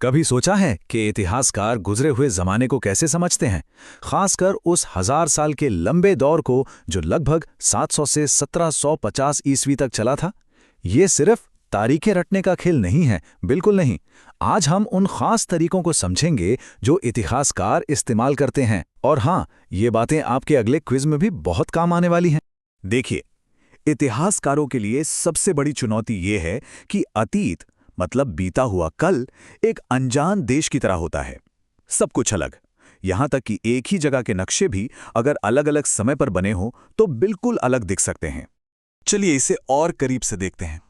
कभी सोचा है कि इतिहासकार गुजरे हुए जमाने को कैसे समझते हैं, खासकर उस 1000 साल के लंबे दौर को जो लगभग 700 से 1750 ईस्वी तक चला था। ये सिर्फ तारीखें रटने का खेल नहीं है, बिल्कुल नहीं। आज हम उन खास तरीकों को समझेंगे जो इतिहासकार इस्तेमाल करते हैं, और हाँ, ये बातें आपके अगले क्विज में भी बहुत काम आने वाली हैं। देखिए, इतिहासकारों के लिए सबसे बड़ी चुनौती ये है कि अतीत मतलब बीता हुआ कल एक अनजान देश की तरह होता है। सब कुछ अलग, यहां तक कि एक ही जगह के नक्शे भी अगर अलग अलग समय पर बने हों तो बिल्कुल अलग दिख सकते हैं। चलिए इसे और करीब से देखते हैं।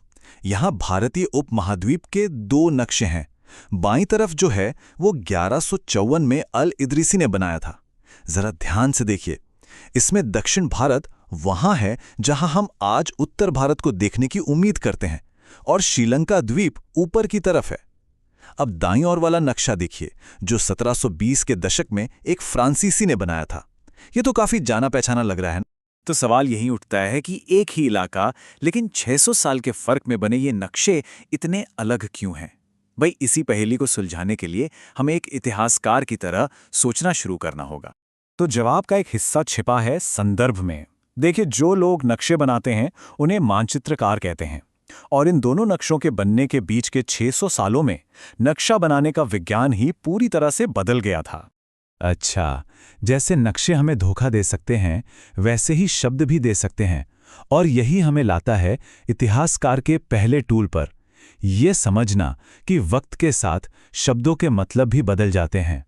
यहां भारतीय उपमहाद्वीप के दो नक्शे हैं। बाईं तरफ जो है वो 1154 में अल इदरीसी ने बनाया था। जरा ध्यान से देखिए, इसमें दक्षिण भारत वहां है जहां हम आज उत्तर भारत को देखने की उम्मीद करते हैं, और श्रीलंका द्वीप ऊपर की तरफ है। अब दाईं ओर वाला नक्शा देखिए, जो 1720 के दशक में एक फ्रांसीसी ने बनाया था। यह तो काफी जाना पहचाना लग रहा है। तो सवाल यही उठता है कि एक ही इलाका लेकिन 600 साल के फर्क में बने ये नक्शे इतने अलग क्यों हैं? भाई, इसी पहेली को सुलझाने के लिए हमें एक इतिहासकार की तरह सोचना शुरू करना होगा। तो जवाब का एक हिस्सा छिपा है संदर्भ में। देखिए, जो लोग नक्शे बनाते हैं उन्हें मानचित्रकार कहते हैं, और इन दोनों नक्शों के बनने के बीच के 600 सालों में नक्शा बनाने का विज्ञान ही पूरी तरह से बदल गया था। अच्छा, जैसे नक्शे हमें धोखा दे सकते हैं, वैसे ही शब्द भी दे सकते हैं, और यही हमें लाता है इतिहासकार के पहले टूल पर, यह समझना कि वक्त के साथ शब्दों के मतलब भी बदल जाते हैं।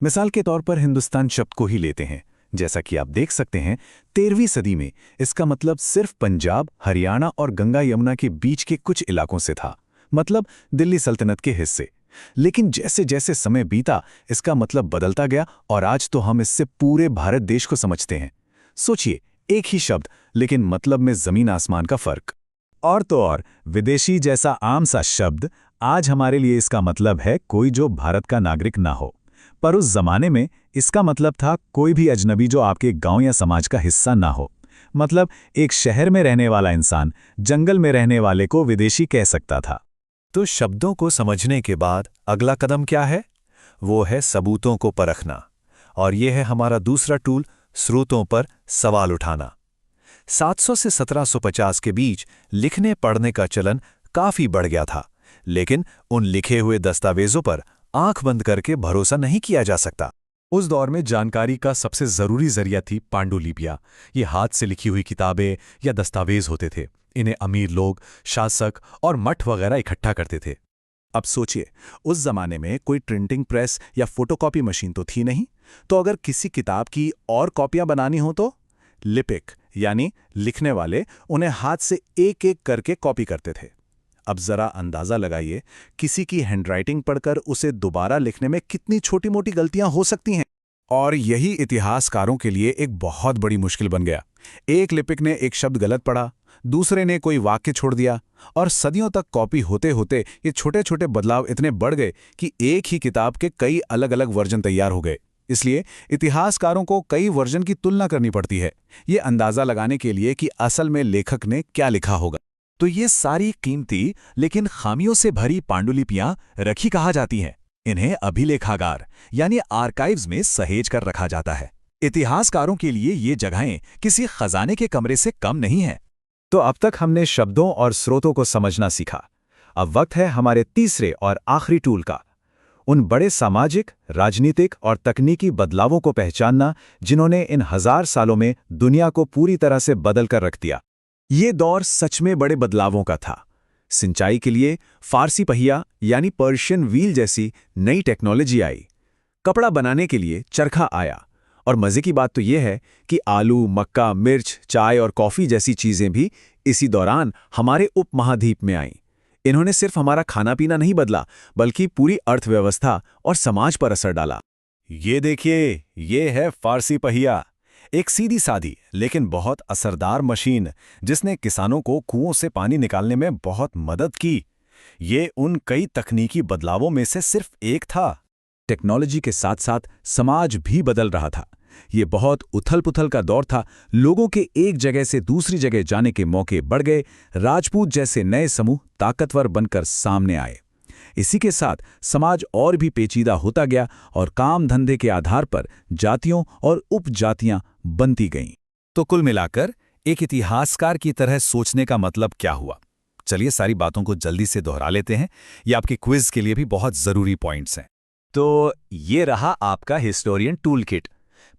मिसाल के तौर पर हिंदुस्तान शब्द को ही लेते हैं। जैसा कि आप देख सकते हैं, 13वीं सदी में इसका मतलब सिर्फ पंजाब, हरियाणा और गंगा यमुना के बीच के कुछ इलाकों से था, मतलब दिल्ली सल्तनत के हिस्से। लेकिन जैसे जैसे समय बीता, इसका मतलब बदलता गया, और आज तो हम इससे पूरे भारत देश को समझते हैं। सोचिए, एक ही शब्द लेकिन मतलब में जमीन आसमान का फर्क। और तो और, विदेशी जैसा आम सा शब्द आज हमारे लिए इसका मतलब है कोई जो भारत का नागरिक ना हो, पर उस जमाने में इसका मतलब था कोई भी अजनबी जो आपके गांव या समाज का हिस्सा ना हो। मतलब एक शहर में रहने वाला इंसान जंगल में रहने वाले को विदेशी कह सकता था। तो शब्दों को समझने के बाद अगला कदम क्या है? वो है सबूतों को परखना, और यह है हमारा दूसरा टूल, स्रोतों पर सवाल उठाना। 700 से 1750 के बीच लिखने पढ़ने का चलन काफी बढ़ गया था, लेकिन उन लिखे हुए दस्तावेजों पर आंख बंद करके भरोसा नहीं किया जा सकता। उस दौर में जानकारी का सबसे जरूरी जरिया थी पांडुलिपियां। ये हाथ से लिखी हुई किताबें या दस्तावेज होते थे। इन्हें अमीर लोग, शासक और मठ वगैरह इकट्ठा करते थे। अब सोचिए, उस जमाने में कोई प्रिंटिंग प्रेस या फोटोकॉपी मशीन तो थी नहीं, तो अगर किसी किताब की और कॉपियां बनानी हो तो लिपिक यानी लिखने वाले उन्हें हाथ से एक एक करके कॉपी करते थे। अब जरा अंदाजा लगाइए, किसी की हैंडराइटिंग पढ़कर उसे दोबारा लिखने में कितनी छोटी मोटी गलतियां हो सकती हैं। और यही इतिहासकारों के लिए एक बहुत बड़ी मुश्किल बन गया। एक लिपिक ने एक शब्द गलत पढ़ा, दूसरे ने कोई वाक्य छोड़ दिया, और सदियों तक कॉपी होते होते ये छोटे छोटे बदलाव इतने बढ़ गए कि एक ही किताब के कई अलग अलग वर्जन तैयार हो गए। इसलिए इतिहासकारों को कई वर्जन की तुलना करनी पड़ती है, ये अंदाजा लगाने के लिए कि असल में लेखक ने क्या लिखा होगा। तो ये सारी कीमती लेकिन खामियों से भरी पांडुलिपियां रखी कहाँ जाती हैं? इन्हें अभिलेखागार यानी आर्काइव्स में सहेज कर रखा जाता है। इतिहासकारों के लिए ये जगहें किसी खजाने के कमरे से कम नहीं हैं। तो अब तक हमने शब्दों और स्रोतों को समझना सीखा। अब वक्त है हमारे तीसरे और आखिरी टूल का, उन बड़े सामाजिक, राजनीतिक और तकनीकी बदलावों को पहचानना जिन्होंने इन 1000 सालों में दुनिया को पूरी तरह से बदल कर रख दिया। ये दौर सच में बड़े बदलावों का था। सिंचाई के लिए फारसी पहिया यानी पर्शियन व्हील जैसी नई टेक्नोलॉजी आई। कपड़ा बनाने के लिए चरखा आया। और मजे की बात तो यह है कि आलू, मक्का, मिर्च, चाय और कॉफी जैसी चीजें भी इसी दौरान हमारे उपमहाद्वीप में आईं। इन्होंने सिर्फ हमारा खाना पीना नहीं बदला, बल्कि पूरी अर्थव्यवस्था और समाज पर असर डाला। ये देखिए, ये है फारसी पहिया, एक सीधी सादी लेकिन बहुत असरदार मशीन जिसने किसानों को कुओं से पानी निकालने में बहुत मदद की। ये उन कई तकनीकी बदलावों में से सिर्फ एक था। टेक्नोलॉजी के साथ साथ समाज भी बदल रहा था। ये बहुत उथल-पुथल का दौर था। लोगों के एक जगह से दूसरी जगह जाने के मौके बढ़ गए। राजपूत जैसे नए समूह ताकतवर बनकर सामने आए। इसी के साथ समाज और भी पेचीदा होता गया और काम धंधे के आधार पर जातियों और उपजातियां बनती गईं। तो कुल मिलाकर एक इतिहासकार की तरह सोचने का मतलब क्या हुआ? चलिए सारी बातों को जल्दी से दोहरा लेते हैं। ये आपके क्विज के लिए भी बहुत जरूरी पॉइंट्स हैं। तो ये रहा आपका हिस्टोरियन टूल किट।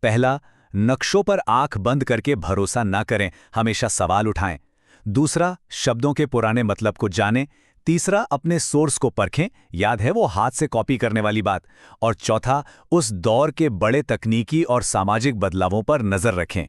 पहला, नक्शों पर आंख बंद करके भरोसा ना करें, हमेशा सवाल उठाएं। दूसरा, शब्दों के पुराने मतलब को जानें। तीसरा, अपने सोर्स को परखें, याद है वो हाथ से कॉपी करने वाली बात। और चौथा, उस दौर के बड़े तकनीकी और सामाजिक बदलावों पर नजर रखें।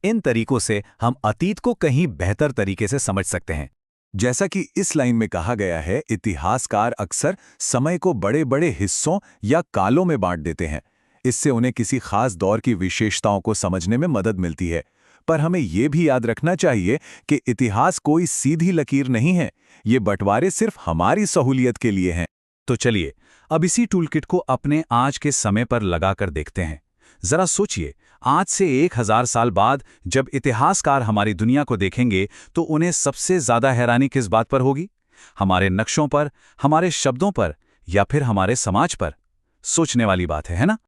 इन तरीकों से हम अतीत को कहीं बेहतर तरीके से समझ सकते हैं। जैसा कि इस लाइन में कहा गया है, इतिहासकार अक्सर समय को बड़े बड़े हिस्सों या कालों में बांट देते हैं। इससे उन्हें किसी खास दौर की विशेषताओं को समझने में मदद मिलती है। पर हमें यह भी याद रखना चाहिए कि इतिहास कोई सीधी लकीर नहीं है। ये बंटवारे सिर्फ हमारी सहूलियत के लिए हैं। तो चलिए अब इसी टूलकिट को अपने आज के समय पर लगाकर देखते हैं। जरा सोचिए, आज से 1000 साल बाद जब इतिहासकार हमारी दुनिया को देखेंगे तो उन्हें सबसे ज्यादा हैरानी किस बात पर होगी? हमारे नक्शों पर, हमारे शब्दों पर, या फिर हमारे समाज पर? सोचने वाली बात है ना?